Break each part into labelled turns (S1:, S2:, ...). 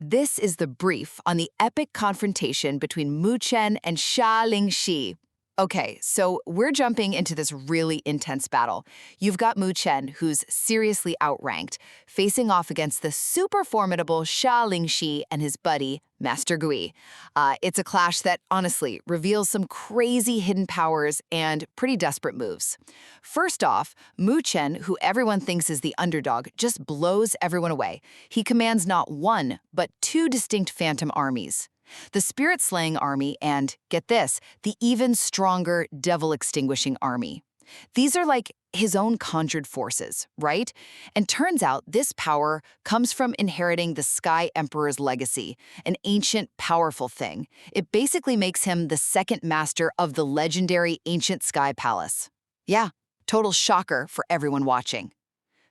S1: This is the brief on the epic confrontation between Mu Chen and Xia Lingxi. Okay, so we're jumping into this really intense battle. You've got Mu Chen, who's seriously outranked, facing off against the super formidable Xia Lingxi and his buddy, Master Gui. It's a clash that, honestly, reveals some crazy hidden powers and pretty desperate moves. First off, Mu Chen, who everyone thinks is the underdog, just blows everyone away. He commands not one, but two distinct phantom armies. The Spirit-Slaying Army and, get this, the even stronger Devil-Extinguishing Army. These are like his own conjured forces, right? And turns out this power comes from inheriting the Sky Emperor's legacy, an ancient, powerful thing. It basically makes him the second master of the legendary ancient Sky Palace. Yeah, total shocker for everyone watching.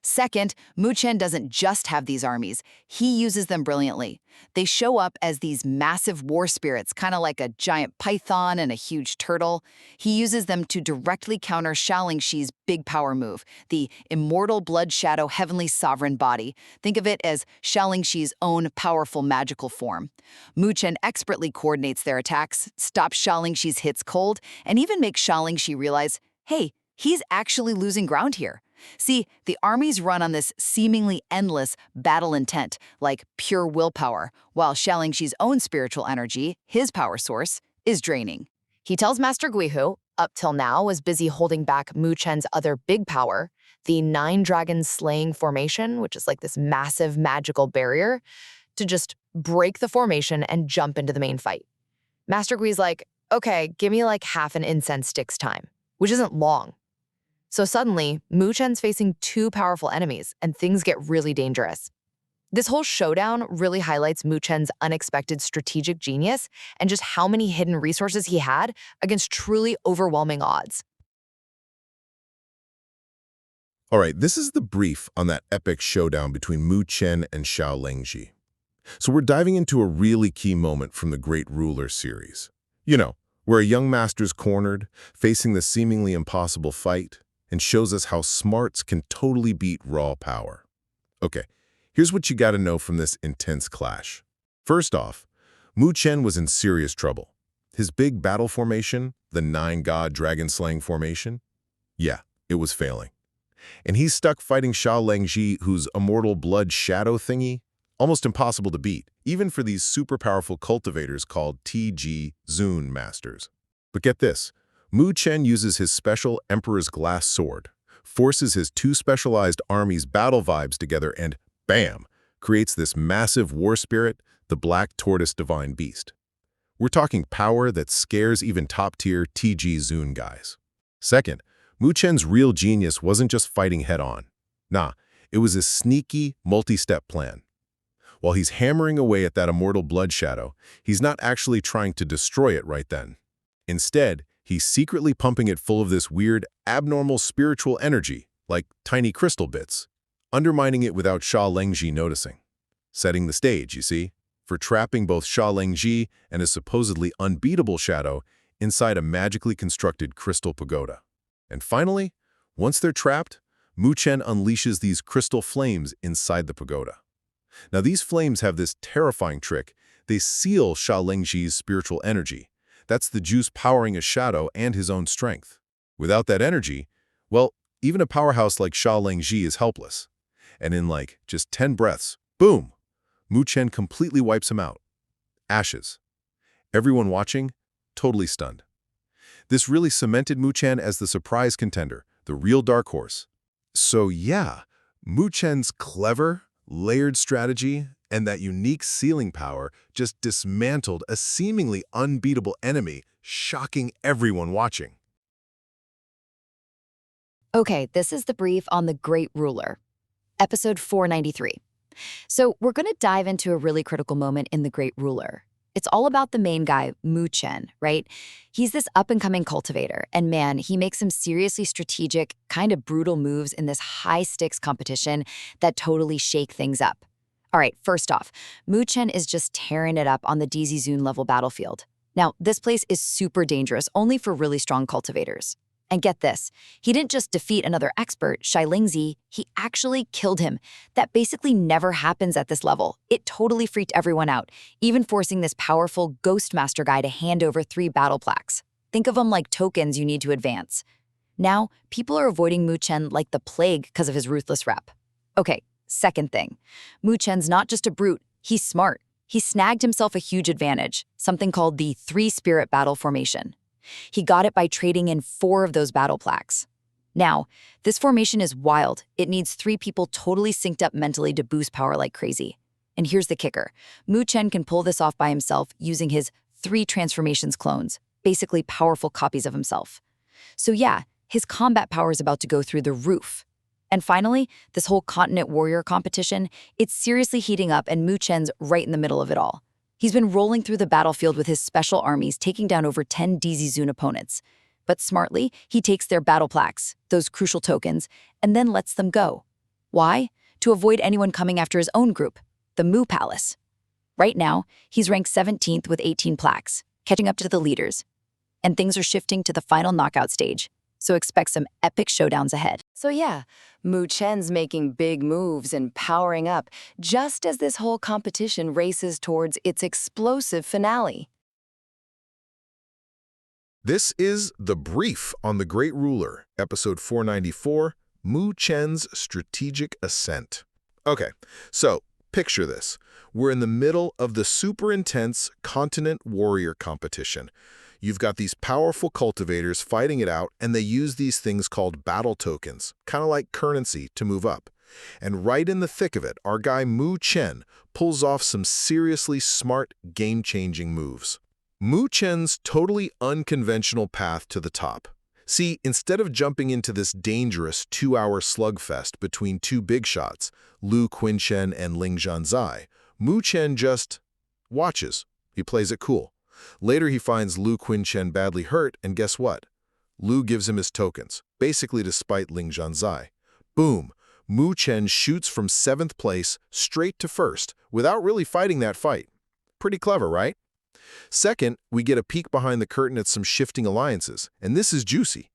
S1: Second, Mu Chen doesn't just have these armies, he uses them brilliantly. They show up as these massive war spirits, kind of like a giant python and a huge turtle. He uses them to directly counter Xia Lingxi's big power move, the immortal blood shadow heavenly sovereign body. Think of it as Xia Lingxi's own powerful magical form. Mu Chen expertly coordinates their attacks, stops Xia Lingxi's hits cold, and even makes Xia Lingxi realize, hey, he's actually losing ground here. See, the armies run on this seemingly endless battle intent, like pure willpower, while Xia Lingxi's own spiritual energy, his power source, is draining. He tells Master Gui, who, up till now, was busy holding back Mu Chen's other big power, the Nine Dragons Slaying Formation, which is like this massive magical barrier, to just break the formation and jump into the main fight. Master Gui's like, okay, give me like half an incense stick's time, which isn't long. So suddenly, Mu Chen's facing two powerful enemies, and things get really dangerous. This whole showdown really highlights Mu Chen's unexpected strategic genius and just how many hidden resources he had against truly overwhelming odds.
S2: All right, this is the brief on that epic showdown between Mu Chen and Xia Lingxi. So we're diving into a really key moment from the Great Ruler series. You know, where a young master's cornered, facing the seemingly impossible fight, and shows us how smarts can totally beat raw power. Okay, here's what you gotta know from this intense clash. First off, Mu Chen was in serious trouble. His big battle formation, the Nine-God Dragon-Slaying Formation, yeah, it was failing. And he's stuck fighting Xia Lingxi, whose immortal blood shadow thingy, almost impossible to beat, even for these super powerful cultivators called TG Zun Masters. But get this. Mu Chen uses his special Emperor's Glass Sword, forces his two specialized armies' battle vibes together and, bam, creates this massive war spirit, the Black Tortoise Divine Beast. We're talking power that scares even top-tier TG Zun guys. Second, Mu Chen's real genius wasn't just fighting head-on. Nah, it was a sneaky, multi-step plan. While he's hammering away at that immortal blood shadow, he's not actually trying to destroy it right then. Instead, he's secretly pumping it full of this weird, abnormal spiritual energy, like tiny crystal bits, undermining it without Xia Lingxi noticing. Setting the stage, you see, for trapping both Xia Lingxi and his supposedly unbeatable shadow inside a magically constructed crystal pagoda. And finally, once they're trapped, Mu Chen unleashes these crystal flames inside the pagoda. Now these flames have this terrifying trick. They seal Xia Lingxi's spiritual energy. That's the juice powering his shadow and his own strength. Without that energy, well, even a powerhouse like Xia Lingxi is helpless. And in like just 10 breaths, boom, Mu Chen completely wipes him out. Ashes. Everyone watching, totally stunned. This really cemented Mu Chen as the surprise contender, the real dark horse. So yeah, Mu Chen's clever, layered strategy and that unique sealing power just dismantled a seemingly unbeatable enemy, shocking everyone watching.
S1: Okay, this is the brief on the Great Ruler, episode 493. So we're going to dive into a really critical moment in the Great Ruler. It's all about the main guy, Mu Chen, right? He's this up-and-coming cultivator, and man, he makes some seriously strategic, kind of brutal moves in this high-stakes competition that totally shake things up. All right, first off, Mu Chen is just tearing it up on the DZ Zun level battlefield. Now, this place is super dangerous, only for really strong cultivators.
S3: And get this, he didn't just defeat another expert, Lingzi, he actually killed him. That basically never happens at this level. It totally freaked everyone out, even forcing this powerful Ghost Master guy to hand over 3 battle plaques. Think of them like tokens you need to advance. Now, people are avoiding Mu Chen like the plague because of his ruthless rep. Okay, second thing. Mu Chen's not just a brute, he's smart. He snagged himself a huge advantage, something called the 3-spirit battle formation. He got it by trading in 4 of those battle plaques. Now, this formation is wild. It needs 3 people totally synced up mentally to boost power like crazy. And here's the kicker. Mu Chen can pull this off by himself using his 3 transformations clones, basically powerful copies of himself. So yeah, his combat power is about to go through the roof. And finally, this whole continent warrior competition, it's seriously heating up and Mu Chen's right in the middle of it all. He's been rolling through the battlefield with his special armies, taking down over 10 DZ Zun opponents. But smartly, he takes their battle plaques, those crucial tokens, and then lets them go. Why? To avoid anyone coming after his own group, the Mu Palace. Right now, he's ranked 17th with 18 plaques, catching up to the leaders. And things are shifting to the final knockout stage, so expect some epic showdowns ahead.
S1: So yeah, Mu Chen's making big moves and powering up just as this whole competition races towards its explosive finale.
S2: This is The Brief on the Great Ruler, episode 494, Mu Chen's Strategic Ascent. Okay, so picture this. We're in the middle of the super intense continent warrior competition. You've got these powerful cultivators fighting it out, and they use these things called battle tokens, kind of like currency, to move up. And right in the thick of it, our guy Mu Chen pulls off some seriously smart, game-changing moves. Mu Chen's totally unconventional path to the top. See, instead of jumping into this dangerous 2-hour slugfest between 2 big shots, Lu Qinshen and Ling Zhanzai, Mu Chen just watches. He plays it cool. Later, he finds Lu Qinshen badly hurt, and guess what? Lu gives him his tokens, basically to spite Ling Zhanzai. Boom! Mu Chen shoots from 7th place straight to 1st, without really fighting that fight. Pretty clever, right? Second, we get a peek behind the curtain at some shifting alliances, and this is juicy.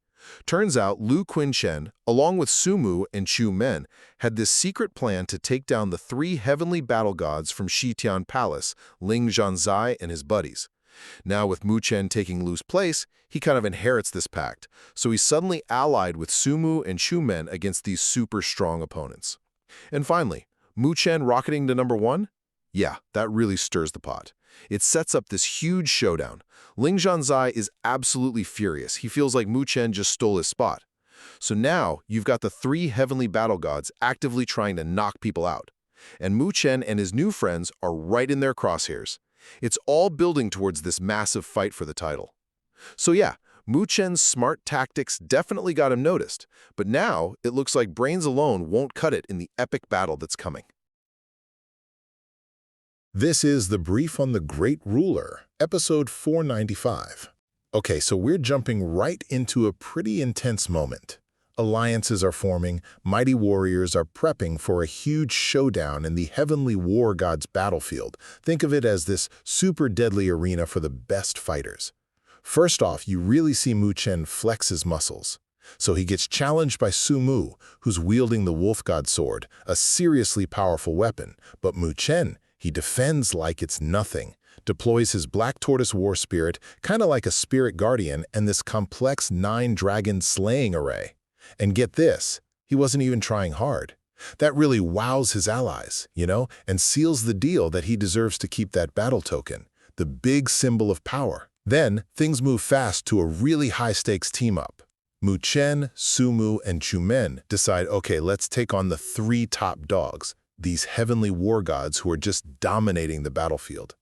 S2: Turns out Lu Qinshen, along with Sumu and Chu Men, had this secret plan to take down the 3 heavenly battle gods from Xitian Palace, Ling Zhanzai and his buddies. Now, with Mu Chen taking Lu's place, he kind of inherits this pact, so he's suddenly allied with Sumu and Chu Men against these super strong opponents. And finally, Mu Chen rocketing to number 1? Yeah, that really stirs the pot. It sets up this huge showdown. Ling Zhanzai is absolutely furious. He feels like Mu Chen just stole his spot. So now, you've got the 3 heavenly battle gods actively trying to knock people out. And Mu Chen and his new friends are right in their crosshairs. It's all building towards this massive fight for the title. So yeah, Mu Chen's smart tactics definitely got him noticed, but now it looks like brains alone won't cut it in the epic battle that's coming. This is The Brief on the Great Ruler, episode 495. Okay, so we're jumping right into a pretty intense moment. Alliances are forming, mighty warriors are prepping for a huge showdown in the heavenly war god's battlefield. Think of it as this super deadly arena for the best fighters. First off, you really see Mu Chen flex his muscles. So he gets challenged by Sumu, who's wielding the wolf god sword, a seriously powerful weapon. But Mu Chen, he defends like it's nothing, deploys his black tortoise war spirit, kind of like a spirit guardian, and this complex 9-dragon slaying array. And get this, he wasn't even trying hard. That really wows his allies, and seals the deal that he deserves to keep that battle token, the big symbol of power. Then, things move fast to a really high-stakes team-up. Mu Chen, Sumu, and Chu Men decide, okay, let's take on the 3 top dogs, these heavenly war gods who are just dominating the battlefield.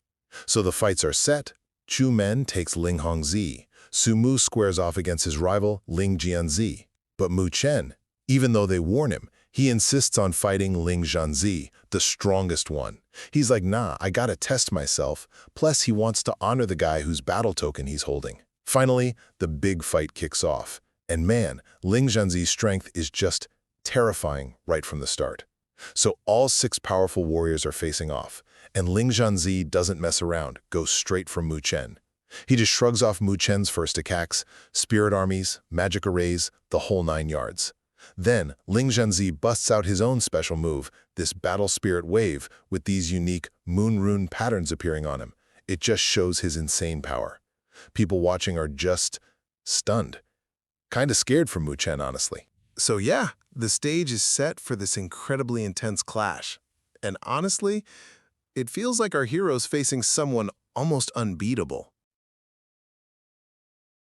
S2: So the fights are set. Chu Men takes Ling Hongzi. Sumu squares off against his rival, Ling Jianzi. But Mu Chen, even though they warn him, he insists on fighting Ling Zhanzi, the strongest one. He's like, nah, I gotta test myself. Plus, he wants to honor the guy whose battle token he's holding. Finally, the big fight kicks off. And man, Ling Zhanzi's strength is just terrifying right from the start. So all 6 powerful warriors are facing off, and Ling Zhanzi doesn't mess around, goes straight for Mu Chen. He just shrugs off Mu Chen's first attacks, spirit armies, magic arrays, the whole 9 yards. Then, Ling Zhenzi busts out his own special move, this battle spirit wave, with these unique moon rune patterns appearing on him. It just shows his insane power. People watching are just stunned. Kinda scared for Mu Chen, honestly. So yeah, the stage is set for this incredibly intense clash. And honestly, it feels like our hero's facing someone almost unbeatable.